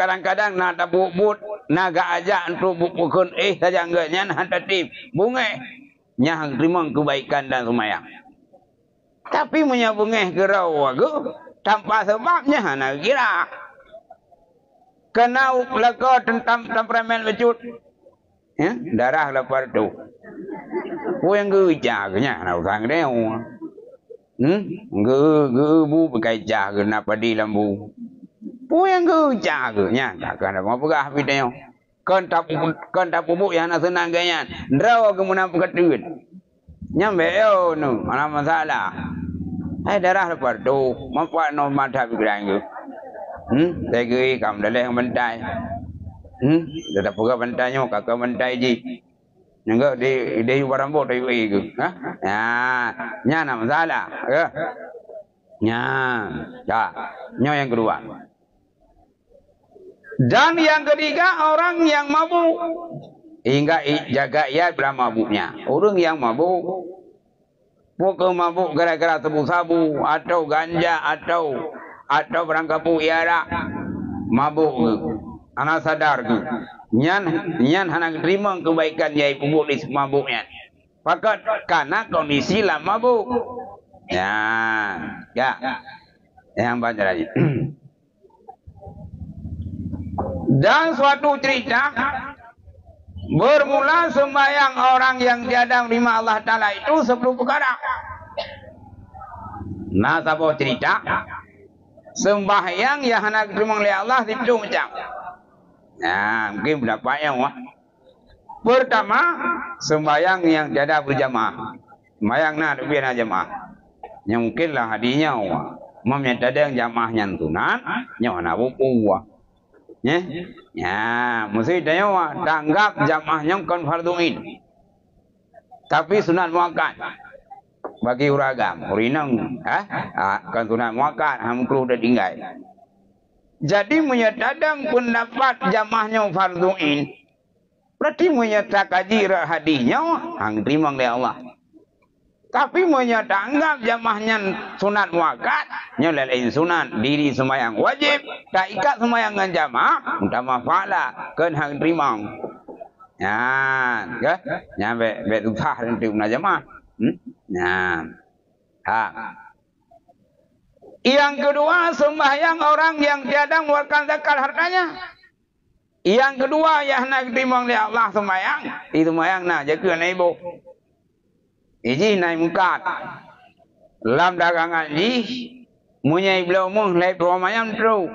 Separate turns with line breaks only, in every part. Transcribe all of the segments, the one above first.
kadang-kadang nak tabut naga ajak untuk pukul saja enggaknya hantar tim bunga nyah terima kebaikan dan semayang. Tapi punya bunga gerau aku tanpa sebabnya nak kira kena lagu tentang temperamen lecut ya darah lapar tu yang gejagnya nak usang dia bu pakai jah kenapa di lambu yang gejagnya tak kena apa gah video kan tak pupuk yang nak senang gaya draw kemudian peketuit nyampe no mana masalah darah lapar tu mampu no mata pikiran tu saya gini kamu dah yang bentai dah pula bentainya kakak bentai ji enggak di barambot di itu nya nama masalah nya yang kedua dan yang ketiga orang yang mabuk hingga jaga ia berapa mabuknya orang yang mabuk pukul mabuk gara-gara sabu-sabu atau ganja atau berangkap iara mabuk anak sadar ke nyan hendak terima kebaikan yai pupuk di mabuknya fakat karena kondisi lah mabuk yang baca lagi dan suatu cerita bermula sembahyang orang yang tiada menerima Allah Ta'ala itu 10 perkara. Nah, apa cerita? Sembahyang yang hendak diterima oleh Allah itu macam. Nah, mungkin berapa yang pertama, sembahyang yang tiada berjamaah. Sembahyang nak biar jamaah. Yang mungkinlah hadinya meminta yang jamaahnya sunat, yang mana buku. Mesti dia tanggap jamaahnya kan fardu ain. Tapi sunat muakkad bagi uragam, urinang kan sunat muakkad hamkru dah tinggal. Jadi menyatakan pendapat jamaahnya fardu ain. Berarti menyatakan kaji hadisnya hang terima oleh Allah. Tapi menyatakan jamaahnya sunat muakkad, nyolelain sunat diri sembahyang wajib, tak ikat sembahyang dengan jamaah, utama fa'ala kan hang terima. Be susah nanti guna jamaah. Yang kedua sembahyang orang yang tiada mengeluarkan zakat hartanya. Yang kedua yang nak terima oleh Allah sembahyang, itu sembahyang nak jaga ibu. Iji naik mukat. Dalam dagangan ji, munyai belau mung lai perumahan tu.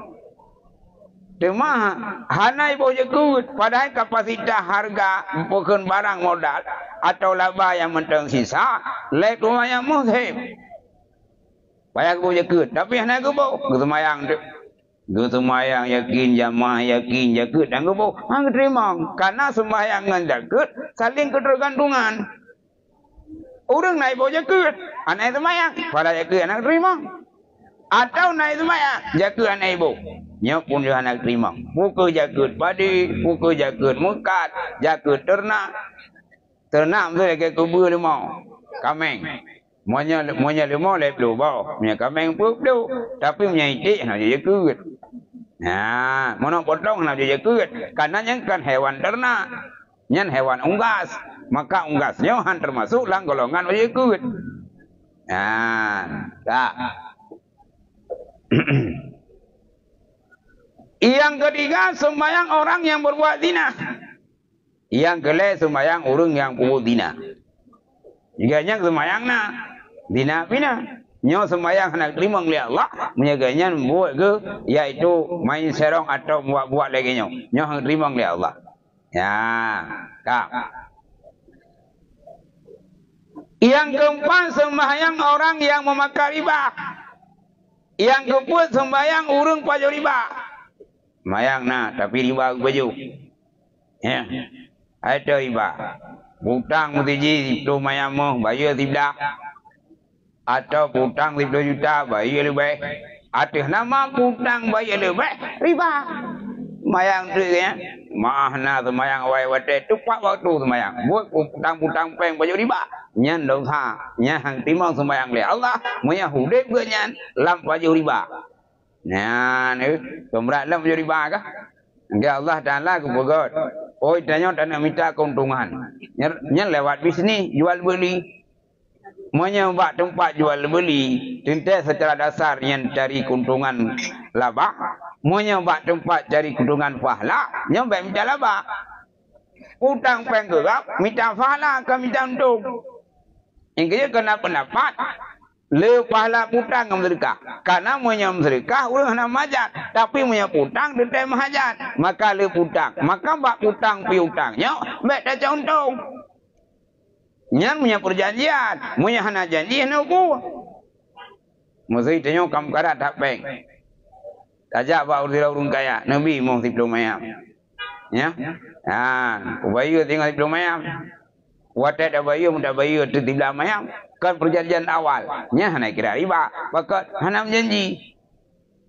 Cuma hanai boleh kut, padahal kapasitas harga bukan barang modal atau laba yang mentang sisa, lai perumahan mung sahib. Banyak boleh kut, tapi hanai kubau, kesemayang tu. Kesemayang yakin jamaah yakin jakut dan kubau, hang terima. Karena sembahyang dengan jakut saling ketergantungan. Orang naik bawa jakut, anak semayang, pada jakut anak terima. Atau naik semayang, jakut anak ibu. Nyok pun dia anak terima. Muka jakut padi, muka jakut mukat, jakut ternak. Ternak tu lagi kubur lemau. Kameng. Muanya lemau lep lu bau. Muanya kameng pun lu. Tapi muanya itik nak dia jakut. Mana potong nak dia jakut. Karena yang kan hewan ternak. Yang hewan unggas. Maka unggasnya han termasuk lang golongan wajib. Yang ketiga sembahyang orang yang berbuat zina. Yang kelima sembahyang orang yang berbuat zina. Jiganya sembahyang na zina pina. Nyo sembahyang hendak terima oleh Allah, menyaganya buat ke yaitu main serong atau buat lagi nyo hendak terima oleh Allah. Yang keempat sembahyang orang yang memakan riba. Yang keempat sembahyang urang pajak riba. Sembahyang tapi riba baju. Ada riba. Hutang mesti itu mayamu bayar tidak. Atau hutang 10 juta bayar lebih. Atas nama hutang bayar lebih riba. Sembahyang tu Mahna semayang awai wate tepat waktu semayang. Buat putang-putang peng baju riba. Nyan dosa. Nyan timang semayang le Allah. Munya hudib ke nyan lam baju riba. Nyan kemerat lam baju riba kah? Ya Allah Ta'ala ku begot. Oi tanya tak nak minta keuntungan. Nya lewat bisnis jual beli. Menyebab tempat jual beli tentu secara dasar yang cari keuntungan laba. Menyebab tempat cari keuntungan pahala. Nyobek minta laba. Utang penggerap minta pahala ke minta untung. Yang kaya kena pendapat. Le pahala putang sedekah. Karena punya sedekah orang nak majat. Tapi punya putang dia tak mahajat. Maka le putang. Maka bak putang pi utangnya. Baik tak untung. Nyan punya perjanjian. Punya hana janji hana ukur. Mesti tanya kamu karat tak peng. Tajak bak urang kaya. Nabi mau tipu mayam. Ya. Bayu tinggal tipu mayam. Watak dah bayu muda bayu tu tipu mayam. Kan perjanjian awalnya hana kira riba, pakat hana menjanji.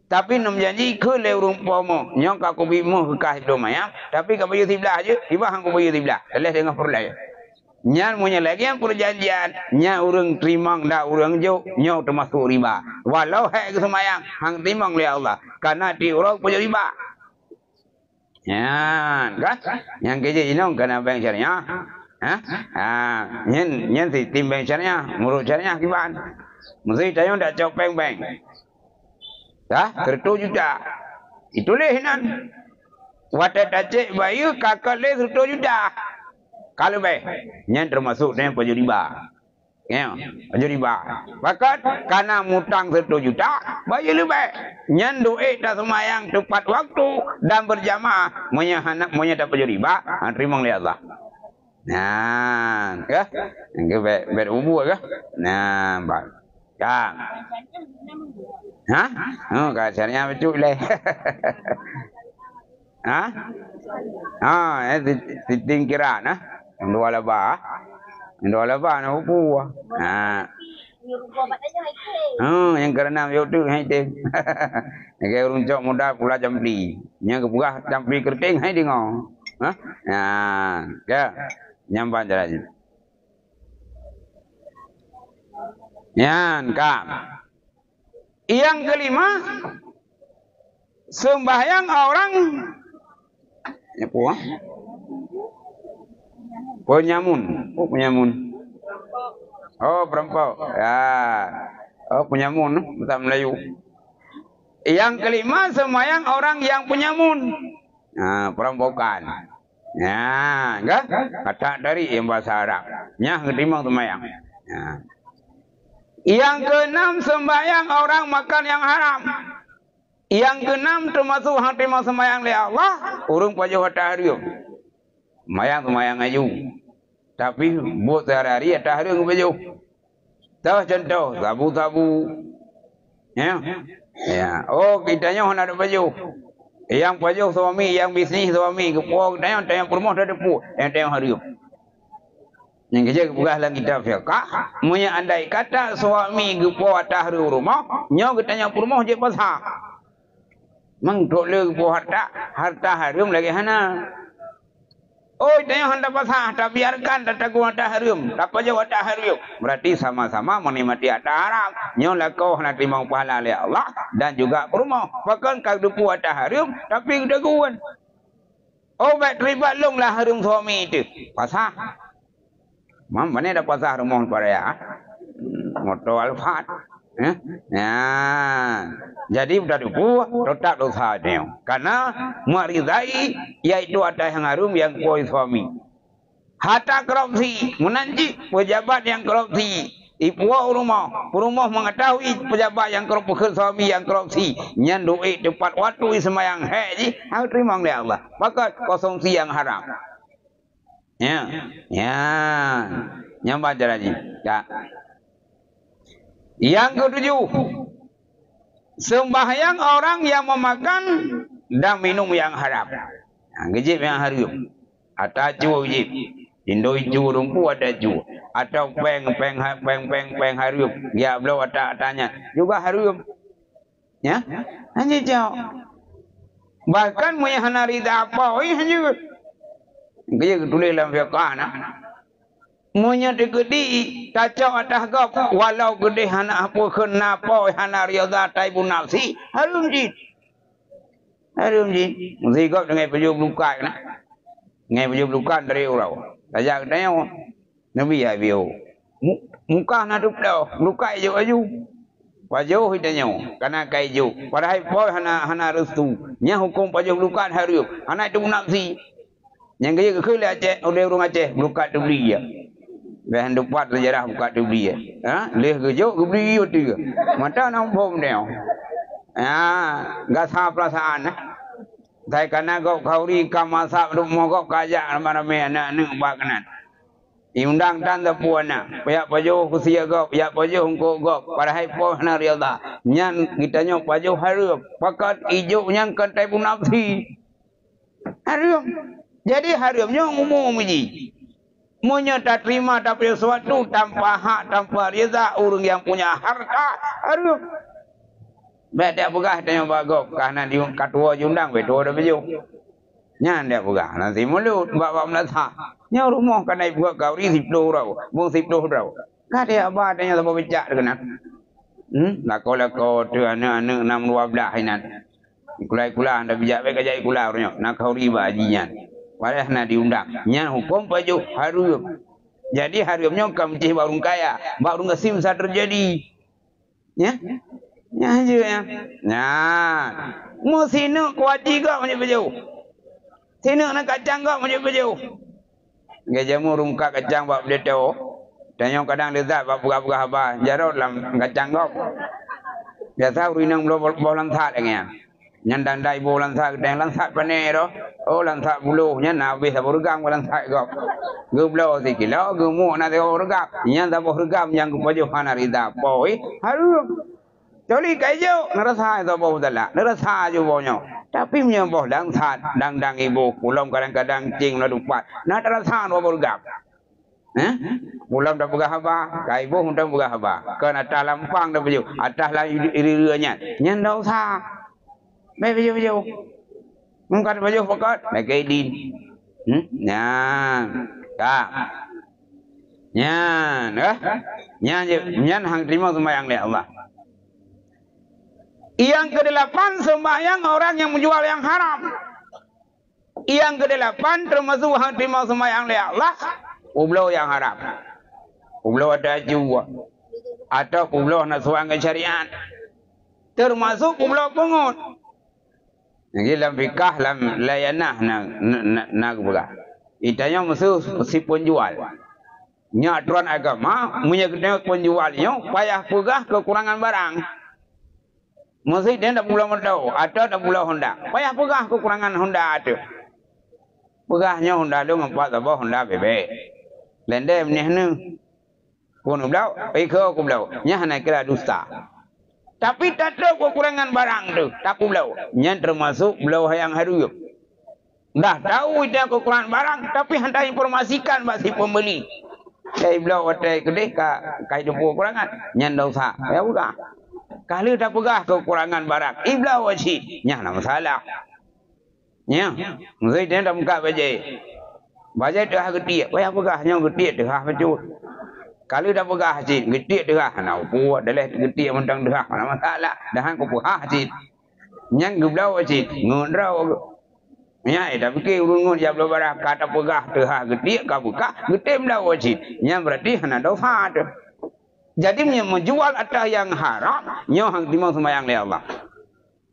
Tapi nam janji ke le urang pomo, nyong ka ko bi mo ka hidup mayam, tapi ka bayu tibla aja, riba hang ko bayu tibla. Telah dengan perlai. Nyan punya lagi yang perjanjian, nya urang terimang dah urang jo, nyo termasuk riba. Walau hak ke semayang hang timang oleh Allah, karena di urang punya riba. Nyan, kan? Yang kerja inong kena bank syariah. Nhân thì tìm bèn chắn nha, một độ chắn nha các bạn. Một giây tay ông đã chọc bèn bèn. Dah, tertu juta. Itulah hinan. Watak cek bayu kakak le tertu juta. Kalau baik, nhân termasuk dengan penjuri riba. Ya, penjuri riba. Pakat karena mutang tertu juta, bayu lebih baik. Nhân duit dah semayang tepat waktu dan berjamaah. Monya tak penjuri riba, terima oleh Allah. Nah, ke? Yang ber umur ke? Nah, baik. Kang. Hah? Oh, kacarnya betul leh. Hah? Tingkiran, ah. Yang dua lebah. Yang dua lebah nak umur. Yang keenam YouTube hai tim. Yang ke runcok muda pula jampi. Yang kepugah jampi kerting hai dengar. Hah? Nah, ke? Nyampan jalan. Yan kam. Yang kelima, sembahyang orang penyamun. Oh penyamun. Oh perampok. Ya. Oh penyamun, bahasa Melayu. Yang kelima, sembahyang orang yang penyamun. Nah, perampokan. Ya, enggak? Kata dari yang bahasa Arab. Nya ketimang sembahyang. Ya. Yang keenam sembahyang orang makan yang haram. Yang keenam termasuk hang terima sembahyang oleh Allah, urung pajak tahrium. Sembahyang aju. Tapi buat sehari-hari tahrium pajak. Tahu contoh sabu-sabu. Ya. Ya, oh kitanya hang ada pajak. Yang pajak suami, yang bisnis suami, kepuak tayang perumah dah depu, yang tayang harium. Yang kerja kepuak dalam kitab fiqah, punya andai kata suami kepuak tahri rumah, nyaw ketanya perumah je pasal. Mang dok le kepuak harta harium lagi hana. Oh, tayang hendak pasal, tak biarkan tak gua tahrium, tak pajak tahrium. Berarti sama-sama menikmati harta haram. Nyaw lah kau nak terima pahala oleh Allah dan juga perumah. Bahkan kau depu tahrium tapi udah guan. Oh, baik terlibat long lah harum suami itu. Pasal. Mana ada pasal rumah pada ya? Motor Alphard. Nah, jadi sudah dibuat tetap dosa dia. Karena meridai yaitu ada yang harum yang koi suami. Harta korupsi menanti pejabat yang korupsi. Ipuah rumah mengetahui pejabat yang korupsi suami yang korupsi. Nyan duit tepat waktu semayang haji, harus terima oleh Allah. Maka konsumsi yang haram. Ya, yang baca lagi. Ya. Yang ketujuh, sembahyang orang yang memakan dan minum yang haram. Gejib yang haram. Atau cu gejib. Indo cu rumpu ada cu. Atau peng haram. Ya belum ada tanya. Juga haram. Ya, hanya jauh. Bahkan punya hanari dah apa? Hanya gejib tulis dalam fiqah nak. Munya digedi kacau atas gap walau gede hana apa kena apa hana riyadha taibun nafsi harum jid. Harum ji. Mesti kau dengan baju luka na. Dengan baju luka dari orang. Tajak tanya Nabi ya bio. Muka na tup dah. Luka je baju. Baju hitanya. Karena kaiju. Padahal boy hana restu. Nya hukum baju luka harum. Hana itu nafsi. Yang kaya ke Aceh, oleh orang Aceh luka tu beli ya. Bahan dapat sejarah buka tu beli ya. Ha? Leh kerja ke beli tu. Mata nampak dia. Gak sah perasaan. Saya kena kau ri kamasak rumah kau kajak ramai-ramai anak bakanan. Iundang tan tapuana. Payak pajo kusia kau, payak pajo hongko kau. Padahal pun hana riada. Nyan kita nyok pajo harum. Pakat ijo nyan kantai pun nafsi. Harum. Jadi harumnya umum ji. Munya tak terima tapi sesuatu tanpa hak, tanpa reza orang yang punya harta harum. Beda pegah tanya bagok karena di katua jundang betul dah baju. Nyan dia pegah nanti mulut bawa melata. Nya rumah kana ibu kau ri 10 rau, mung 10 rau. Ka dia apa tanya apa becak kena. Lako tu anak-anak 6 12 inan. Kulai-kulai anda bijak baik ajak kulai orangnya. Nak kau ri bajinya. Wadah nak diundang. Nyan hukum baju harum. Jadi harumnya kau mesti barung kaya, barung kesim saat terjadi. Ya? Ya je ya. Nah, mu sini kuaci kau macam baju. Sini nak kacang kau macam baju. Gajamu rumka kacang bab dia tahu. Dan yang kadang lezat bab buka-buka apa. Jarot dalam kacang kau. Biasa urinang bolan sat lagi. Nyan dai bolan sat dan lansat panero. Oh lansat bulu nya nabi saburgam lansat kau. Gublo sikilo gumu na teo regam. Nyan saburgam yang baju hana rida poi. Harum. Jadi kayu ngerasa itu bau dah, ngerasa je baunya. Tapi punya bau langsat, dang ibu, pulang kadang-kadang cing lalu pat. Nak terasa bau bergap. Pulang dah bergap apa? Kaibu hendak bergap apa? Kerana atas lampang dah baju, atas lah iri-irinya. Nyan dah usah. Baik baju. Mungkin baju pakat, baik kaidin. Nyan, tak. Nyan hang terima sembahyang oleh Allah. Yang ke-8 sembahyang orang yang menjual yang haram. Yang ke-8 termasuk hang terima sembahyang oleh Allah, ublo yang haram. Ublo ada juga. Atau ublo nak suang syariat. Termasuk ublo pungut. Yang dalam fikah dalam layanah nak buka. Itanya musuh si penjual. Nya aturan agama menyegera penjualnya payah pegah kekurangan barang. Mesti dia tak pula tahu, atau tak pula Honda. Payah pegah kekurangan Honda itu. Pegahnya Honda lu ngampak tak Honda bebek. Lendem ni henu. Pun belau, ikut aku belau. Nya hana kira dusta. Tapi tak tahu kekurangan barang tu, tak belau. Nya termasuk belau yang harum. Dah tahu dia kekurangan barang, tapi hendak informasikan bagi pembeli. Dari belau ada kedai kai depu kekurangan. Nya dosa. Ya bukan. Kalau tak pegah kekurangan barang, iblah wajib. Nya nak masalah. Nya, mesti dia tak buka bajai. Bajai dah gede, payah pegah nya gede dah betul. Kalau tak pegah haji, gede dah nak buat dalah gede mentang dah mana masalah. Dah ko pegah haji. Nya iblah wajib, ngondrau. Nya dah fikir urung dia belum barang kata pegah dah gede ka buka, gede iblah wajib. Nya berarti hana dosa tu. Jadi menjual atas yang haram, nyoh hang timang sembahyang oleh Allah.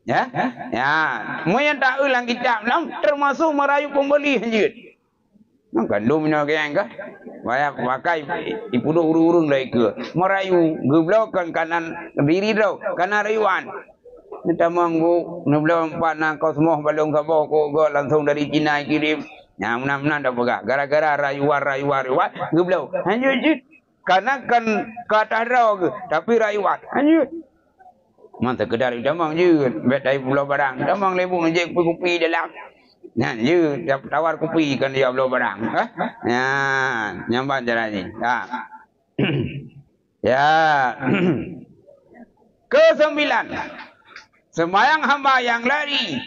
Ya, yang tak ulang kitab nam termasuk merayu pembeli hanyut. Nang kandung punya geng ke? Banyak pakai ipudo urung-urung lagi ke. Merayu geblokan kanan diri tau, kanan rayuan. Kita manggu neblo empat nang kau semua balong kabau ko langsung dari Cina kirim. Yang menang-menang dah pegah. Gara-gara rayuan geblo. Hanyut. Karena kan kata rau ke, tapi rayuan. Hanyut. Mantap kedar damang je, bet dari pulau barang. Damang lebu menjek kopi dalam. Nah, je tawar kopi kan dia pulau barang. Nah, nyambat jalan ni. Ya. Ke-9. Sembahyang hamba yang lari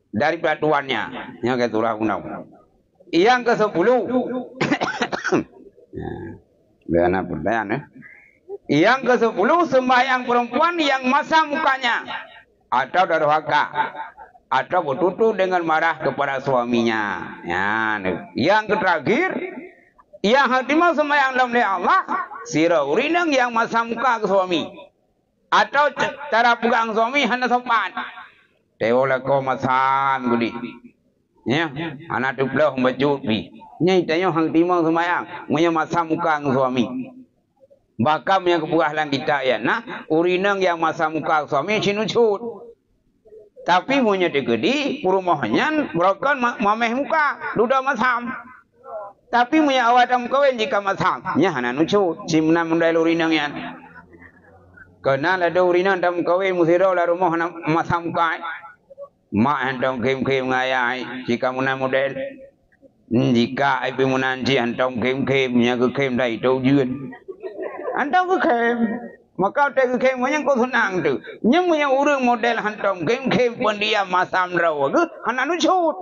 dari peraturannya. Yang keturah undang. Yang ke-10. Bagaimana pertanyaan Yang ke-10 sembahyang perempuan yang masa mukanya atau darhaka. atau bertutur dengan marah kepada suaminya. Ya, yang terakhir, yang hatimah sembahyang dalam Allah, sira urinang yang masam muka ke suami, atau cara pegang suami hanya sopan. Teolah kau masam gudi. Ya, anak tu belah baju bi. Nyai tanya hang timang sembahyang, punya masam muka ke suami. Bakam yang kebuahan kita ya, nah urinang yang masam muka ke suami cinucut. Tapi punya digedi, perumahannya berokan mameh muka, duda masam. Tapi punya awak dalam kawin jika masam, nya hana nucu, cimna mundai urinang yan. Kena ada urinang dalam kawin musiro la rumah masam muka. Mak hentam kem ngayai, jika muna model. Jika ibu munanji hentam kem nya ke kem dai tau yun. Hentam ke kem. Maka tega kem yang kau senang tu. Yang punya orang model hantam kem pendiam masam rawa ke, hana nucut.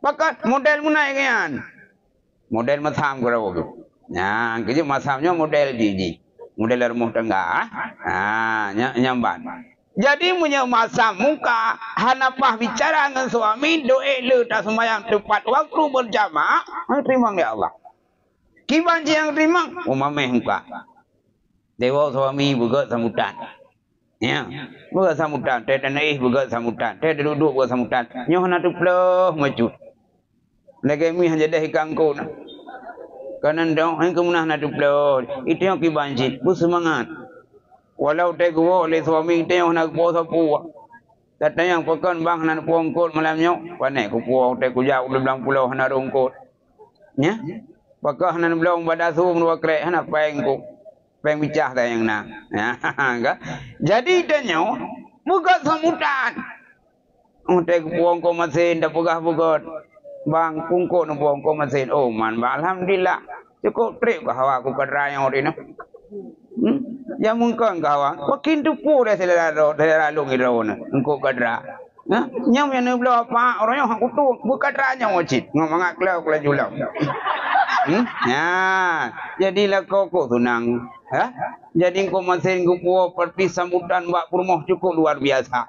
Maka model munai kian. Model masam rawa ke. Ya, kerja masamnya model gigi. Model rumah tangga. Nyamban. Jadi punya masam muka, hana pah bicara dengan suami, doa le tak sembahyang tepat waktu berjamaah, terima ya Allah. Kibanci yang terima, mameh muka. Dewa suami buka sambutan. Ya, buka sambutan. Teh dan naik buka sambutan. Teh duduk buka sambutan. Nyoh nak tu peluh maju. Lagi mi hanya dah ikangkau. Kanan dong, hang kemunah nak tu peluh. Itu yang kibanci. Bu semangat. Walau teh gua oleh suami teh yang nak bawa sapu. Tata yang pekan bang nak puangkot malam nyok. Panek ku puang teh ku jauh di belang pulau nak rongkot. Ya, pakah nak belang badasu dua krek nak pengku. Pembicah dah yang nak. Jadi tanya, buka sambutan. Untuk puang ko mesin, dah pegah buka. Bang, pungkuk nak puang ko mesin. Oh, man, alhamdulillah. Cukup trip ke hawa aku kedra yang orang ni. Yang mungkin ke hawa. Makin tu pun dah selera lalu ngirau ni. Engkau kedra. Yang ni belah apa? Orang yang aku tu, buka kedra yang wajib. Ngomong kelau julau. Ya, jadilah kau tunang. Jadi kau mesin kau puas pergi sambutan bak rumah cukup luar biasa.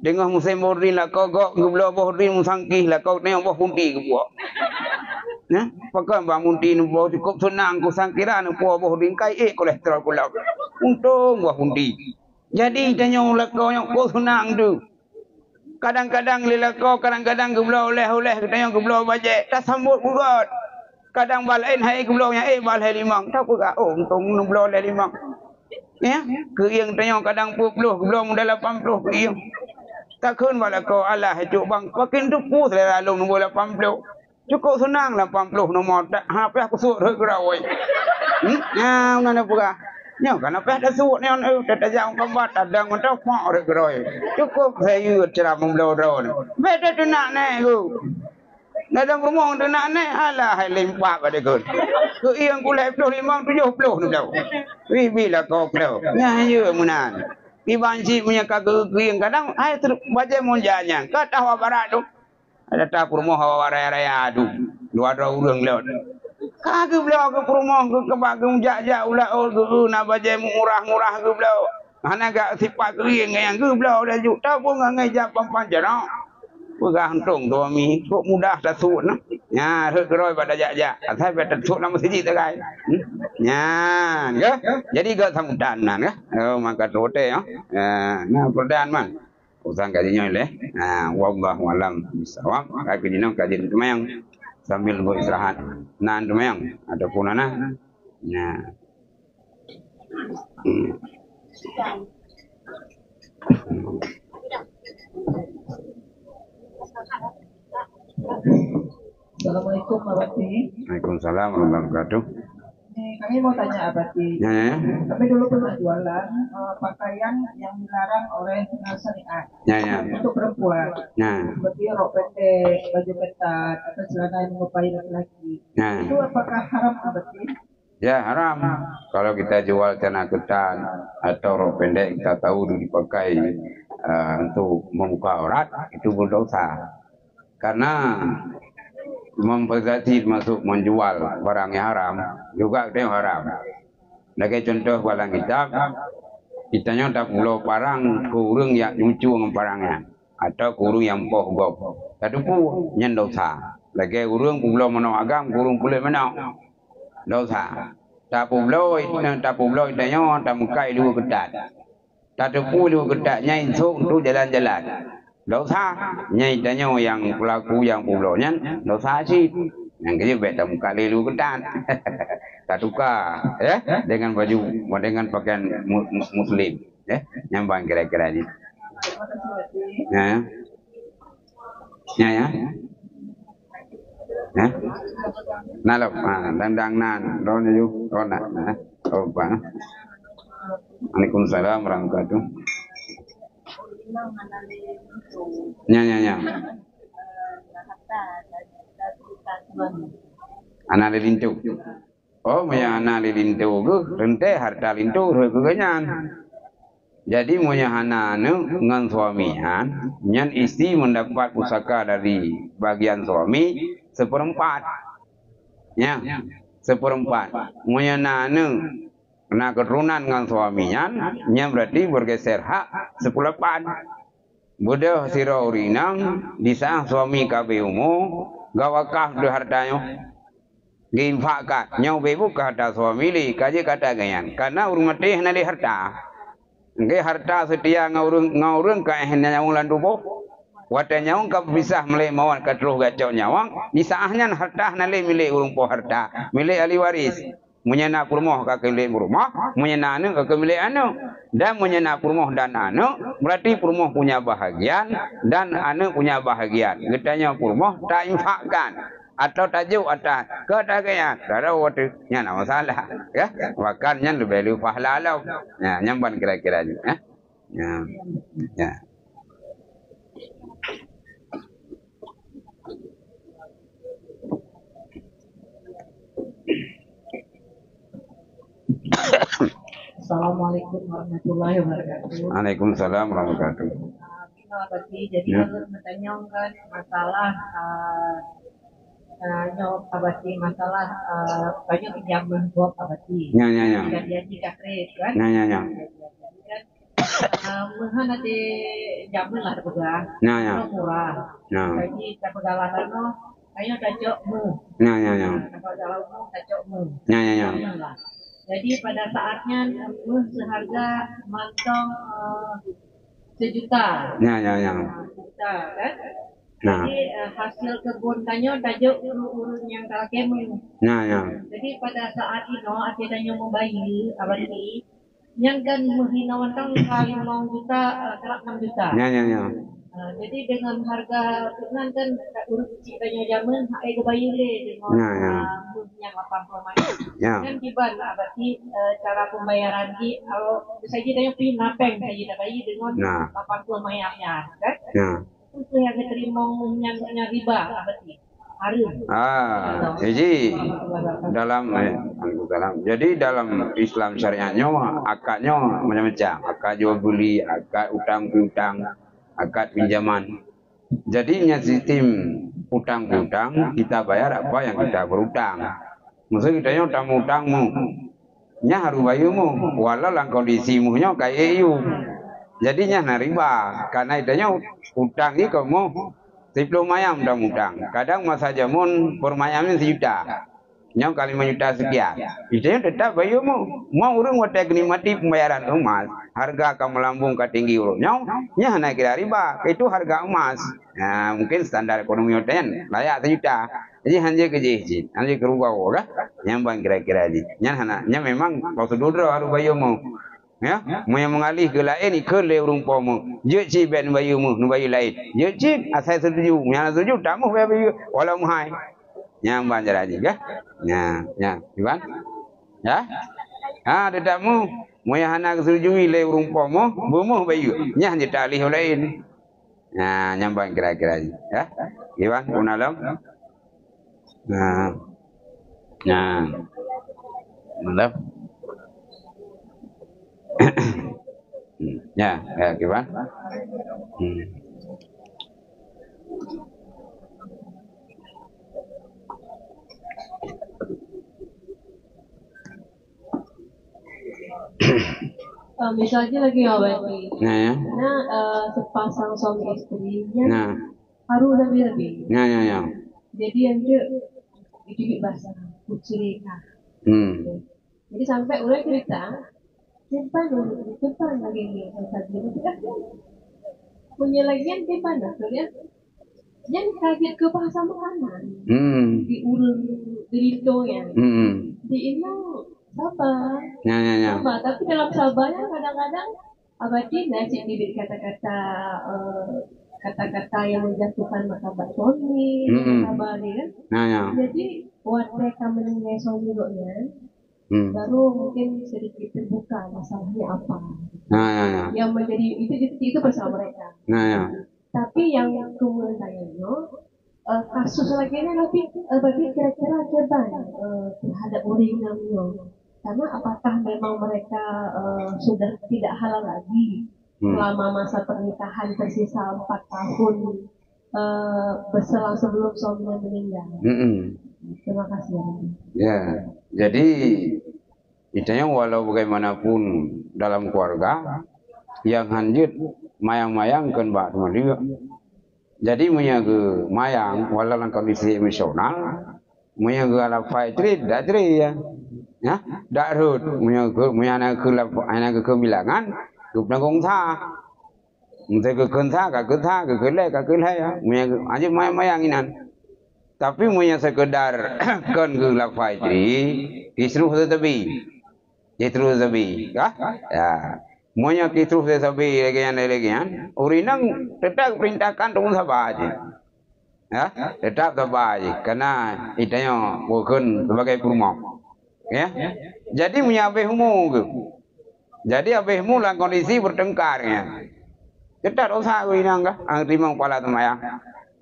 Dengan musim borin lah kau belah borin musangkih lah kau tengok buah hunti kau puas. Pakai bang hunti ni buah cukup senang kau sangkira ni puas borin kai kolesterol kau lah. Untung buah hunti. Jadi tengok lah kau yang kau senang tu. Kadang-kadang lila kau kadang-kadang kau belah oleh tengok kau belah bajak tak sambut buat. Kadang balain hai keblaunya balai limang tak apa oh untung belau le limang ya ke yang tanya kadang 40 kebelau muda 80 ke yang takkan bala kau Allah cuk bang makin tu pu selera long nombor 80 cukup senang 80 nombor tak apa aku suruh ke rawai ya mana pula nya kan apa dah suruh ni tak jauh kambat ada ngentau mak ke rawai cukup saya cerah membelau rawai beda tu nak naik tu. Dalam rumah tu nak naik, alah hai limpak pada kau. Kau yang kulai 50, 70 ni tau. Bila kau kau. Ya, ya munan. Ibanci punya kakak yang kadang, hai baca monjanya. Kata hawa barat tu. Ada tak rumah hawa raya-raya tu. Dua orang lewat. Kakak belau ke rumah ke kebak ke mujak-jak ulah oh nak baca murah-murah ke belau. Hana gak sifat kering yang ke belau dah juk. Tak pun ngajak pampan-pampan Pegah untung tu mi, kok mudah dah suut nah. Ya, keroi pada jajak. Saya pada suut nama siji tegai. Ya, ya. Jadi gak sambutan nan ya. Oh, maka rote ya. Nah, perdaan man. Usang kajinya le. Wallahu alam bisawab. Kajinya kajian temayang sambil beristirahat. Nan temayang ada punana. Nah.
Assalamualaikum Abati.
Waalaikumsalam warahmatullahi wabarakatuh.
Kami mau tanya Abati.
Ya.
Kami dulu pernah jualan pakaian yang dilarang oleh syariat.
Ya.
Untuk perempuan.
Ya.
Seperti rok pendek, baju ketat, atau celana yang menyerupai laki-laki.
Ya.
Itu apakah haram Abati?
Ya haram. Kalau kita jual celana ketat atau rok pendek kita tahu itu dipakai untuk membuka aurat itu berdosa. Karena mempersati masuk menjual barang yang haram juga itu yang haram. Lagi contoh barang kita nyata pulau barang ke orang yang nyucu dengan barangnya. atau kurung yang poh gop. Tadu pu nyen dosa. Lagi urung pu belum menau agam kurung kulit menau. Dosa. Tapu bloi tanyo tamukai dua kedat. Tadu pu dua kedat nyai sok tu jalan-jalan. Dosa nyai tanyo yang pelaku yang pu beloi nyen dosa sih. Yang kaya beta muka lelu kedat. Tatuka ya dengan baju dengan pakaian muslim ya nyambang kira-kira ni. Ya. Ya. Ya. Nalok dandang nan ron yu ron na. Oh bang. Waalaikumsalam warahmatullahi wabarakatuh. Ya. Anak lintu. Oh, moya anak lintu ke rente harta lintu ke ganyan. Jadi moya anak ngan suamian, nyan istri mendapat pusaka dari bagian suami seperempat. Ya, seperempat. Moya anak nak keturunan ngan suaminya, nya berarti bergeser hak sepulapan. Bodoh sira urinang disah suami kabe umu gawakah de hartanyo diinfakkan nyau bebu ka harta suami li kaje kata ganyan karena urung mati hena di harta nge harta setia ngaurung ka hena nyau landubo wate nyau ka pisah mele mawan ka truh gacau nyawang disahnya harta hena le milik urung po harta milik ahli waris menyena purmoh ka milik rumah menyena anu ka milik anu dan menyena purmoh dan anu berarti purmoh punya bahagian dan anu punya bahagian getanya purmoh tak infakkan atau tajuk atas kedagaian kalau waktu nya nak masalah ya wakannya lebih pahala ya nyamban kira-kira ni ya
Assalamualaikum warahmatullahi wabarakatuh.
Waalaikumsalam warahmatullahi wabarakatuh.
Jadi harus bertanyakan masalah abati masalah banyak pinjaman buat abati.
Ya.
Dia jika kredit kan?
Ya.
Mungkin nanti jamin lah juga.
Ya.
Murah. Jadi kita pegalasan no, kayaknya tajok mu.
Ya.
Kalau jalan mu tajok mu.
Ya.
Jadi pada saatnya seharga mantong 1 juta.
Ya.
Juta kan?
Nah.
Jadi hasil kebun tanyo tajuk urun yang kalkemu.
Ya.
Jadi pada saat itu ati tanyo membayi abadi yang kan menghinawan kan kali 5 juta kelak 6 juta.
Ya.
Jadi dengan harga dengan kan urut cik tanyo jaman ai kebayi le dengan yang 80
Ya.
kan kiban abadi cara pembayaran di kalau saja tanyo pi napeng saja bayi dengan 80 mayarnya kan?
Ya.
Itu yang diterima yang riba berarti harus.
Jadi dalam Islam syariatnya akadnya macam-macam. Akad jual beli, akad utang piutang, akad pinjaman. Jadinya sistem utang piutang kita bayar apa yang kita berutang. Maksud kita utang-utangmu nya harus bayarmu walau lang kondisimu nya kayak iu. Jadinya riba karena itanya utang ni kamu 10 mayam dah utang. Kadang masa jamun permayamnya 1 juta. Nyau kali 5 juta sekian. Itanya tetap bayarmu. Mau urung wate nikmati pembayaran emas. Harga akan melambung ke tinggi urung. Nyau nya hanya kira riba. Itu harga emas. Nah, mungkin standar ekonomi utang layak 1 juta. Jadi hanya kejih, hanya kerubah orang. Nyambang kira-kira ni. Nya memang prosedur harus bayarmu. Ya, mau yang mengalih ke lain ke le umpama. Je ci ben bayu mu, nu bayu lain. Je ci asai setuju, yang setuju tak mau bayu wala muhai. Yang ban jaraji ya. Ya, Iban. Ya. Tidak mu yang anak setuju le umpama, bumuh bayu. Nya hanya talih lain. Nah, nyambang kira-kira ya. Iban unalam. Mantap. Ya, gimana?
Misalnya lagi abadi.
Nah ya.
Nah, sepasang suami istrinya
Nah.
baru lebih-lebih.
Ya ya ya.
Jadi yang dia itu bahasa cerita. Jadi sampai udah cerita, simpan lagi nih punya lagian simpan dah, dia yang kaget ke bahasa makanan. Diurung derito ya. Di ini sabar. Sabar, tapi dalam sabarnya kadang-kadang abadi nasi bibit kata-kata yang menjatuhkan martabat suami, sabar kan. Jadi buat mereka menilai suami baru mungkin sedikit terbuka masalahnya apa. Yang menjadi itu bersama mereka. Tapi yang kemudian saya kasus lagi ini bagi kira-kira coba terhadap orang yang karena apakah memang mereka sudah tidak halal lagi selama masa pernikahan tersisa 4 tahun berselang sebelum suaminya meninggal. Terima kasih.
Ya, jadi intinya walau bagaimanapun dalam keluarga yang hanjut mayang-mayangkan bak sama dia. Jadi menyaga mayang walau dalam kondisi emosional, menyaga ala faitri dak tri ya. Ya, dak rut menyaga kemilangan, duk nanggung tha. Mungkin kekentha ya, menyaga aja mayang-mayanginan. Tapi punya sekedar kan ke faitri kisruh tetapi kah ya punya kisruh tetapi legian urinang tetap perintahkan tunggu sabar aja ya tetap sabar aja karena itanya bukan sebagai perumah ya jadi punya abehmu jadi abehmu lah kondisi bertengkarnya tetap usah urinang kah timang kepala temaya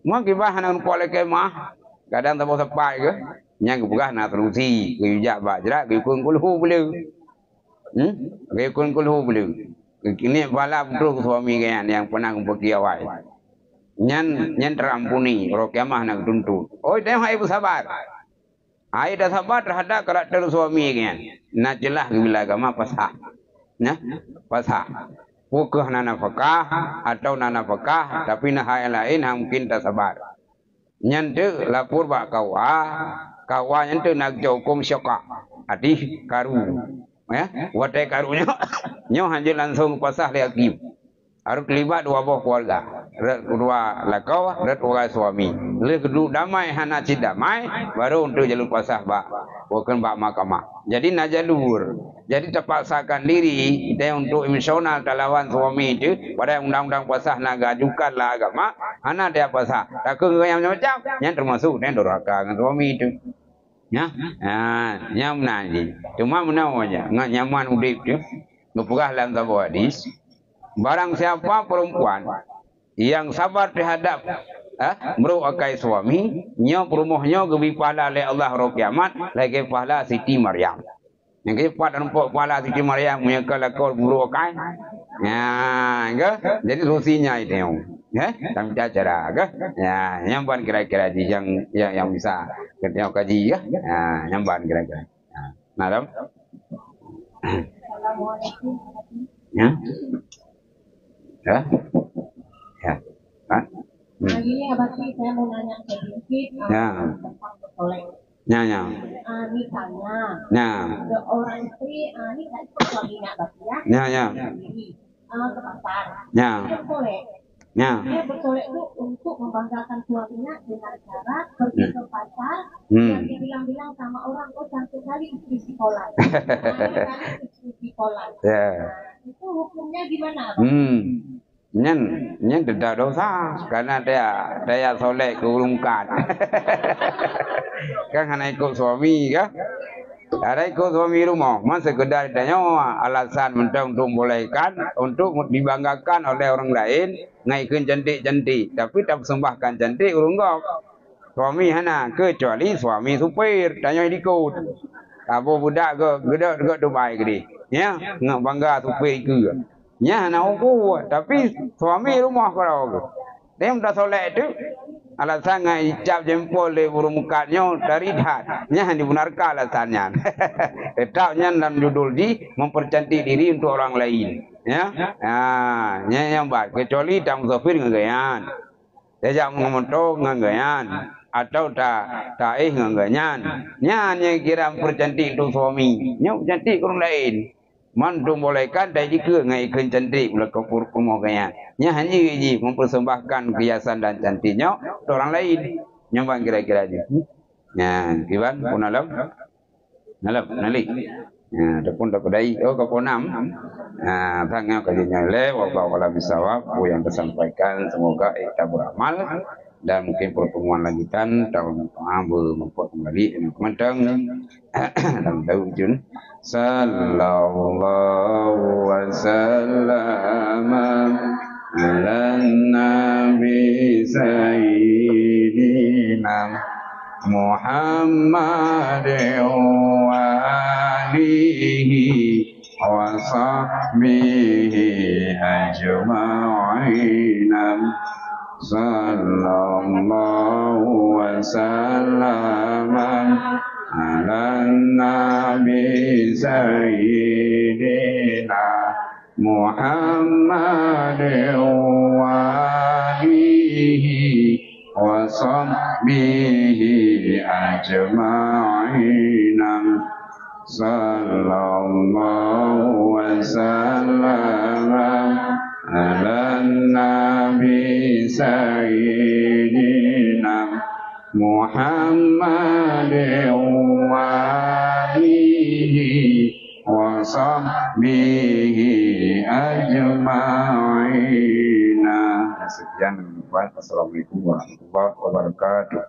mau kibahan kuala kemah kadang tak sepai ke yang bukan nak terusi ke jak bajrak ke kun kulhu belu ke kun kulhu belu ini bala betul suami yang pernah pergi awal nyan terampuni ro kiamah nak tuntut oh dah hai sabar ai dah sabar terhadap karakter suami nak jelas bila agama pasah nah pasah bukan nana fakah atau nana fakah tapi nah hal lain mungkin tak sabar nyante lapor bak kawa nyante nak jokom syoka adi karu ya watai karunya nyo hanjil langsung pasah le akib harus terlibat dua buah keluarga dua lakau dua suami le kedua damai hana cid damai baru untuk jalur pasah bak bukan bak mahkamah jadi nak jalur jadi terpaksakan diri kita untuk emosional lawan suami itu pada undang-undang pasah nak gajukanlah agama hana dia pasah tak ke yang macam yang termasuk dan doraka dengan suami itu ya nyam nanti cuma menawanya nggak nyaman udip tu ngepugah dalam sebuah hadis barang siapa perempuan yang sabar terhadap meruakai suami nyo perumuhnya gebi pahala oleh Allah ro kiamat lagi pahala Siti Maryam yang keempat dan pahala Siti Maryam punya kelakor meruakai ya ke jadi solusinya itu ya dalam cara ke ya nyamban kira-kira di yang bisa kita kaji ya nyamban kira-kira nah dam ya ya
Lagi ini abadi saya mau nanya sedikit tentang bersolek.
Ya.
Misalnya ada orang istri ini kan suaminya abadi ya. Ke pasar. Bersolek. Dia bersolek itu untuk membanggakan suaminya dengan cara pergi ke pasar yang dibilang-bilang sama orang cantik kali istri sekolah. Istri sekolah. Itu hukumnya gimana?
Nyen tidak dosa karena dia soleh keurungkan. Kan hanya ikut suami kan? Ada ikut suami rumah, masa sekedar tanya alasan untuk bolehkan untuk dibanggakan oleh orang lain, ngaikin cantik-cantik, tapi tak persembahkan cantik urunggok. Suami hana kecuali suami supir tanya ikut. Apa budak ke gedek Dubai ke dia? Ya, ngak bangga supir ke. Ya, nak aku, tapi suami rumah kalau dia dah soleh tu, alasan ijab jempol le burung mukanya dari dhat. Nya dibenarkan alasannya. Tetapnya dalam judul di mempercantik diri untuk orang lain. Ya, nya yang baik kecuali tak musafir ngagayan. Dia mengomentong ngagayan atau tak ngagayan. Nya kira mempercantik untuk suami. Nya cantik orang lain. Mantu bolehkan dah jika ngai ikut cantik mula kepur kumoganya. Nya hanyaiji mempersembahkan hiasan dan cantiknya orang lain. Nyambang kira-kira aja. Nya kiban pun alam. Nalik. Ya, adapun kedai keponam. Tangnya kajinya wallahu a'lam bishawab. Yang disampaikan semoga kita beramal dan mungkin pertemuan lanjutan tahun membuat kembali dengan kementang dalam daun sallallahu wasallam ala nabi sayyidina Muhammad wa alihi wa sahbihi ajma'in. Sallallahu wasallam ala nabi sayyidina Muhammad wa alihi wa sahbihi ajma'in. Sallallahu wasallam ala nabi sayyidina Muhammad wa alihi wa sahbihi ajma'in. Sekian, Assalamualaikum warahmatullahi wabarakatuh.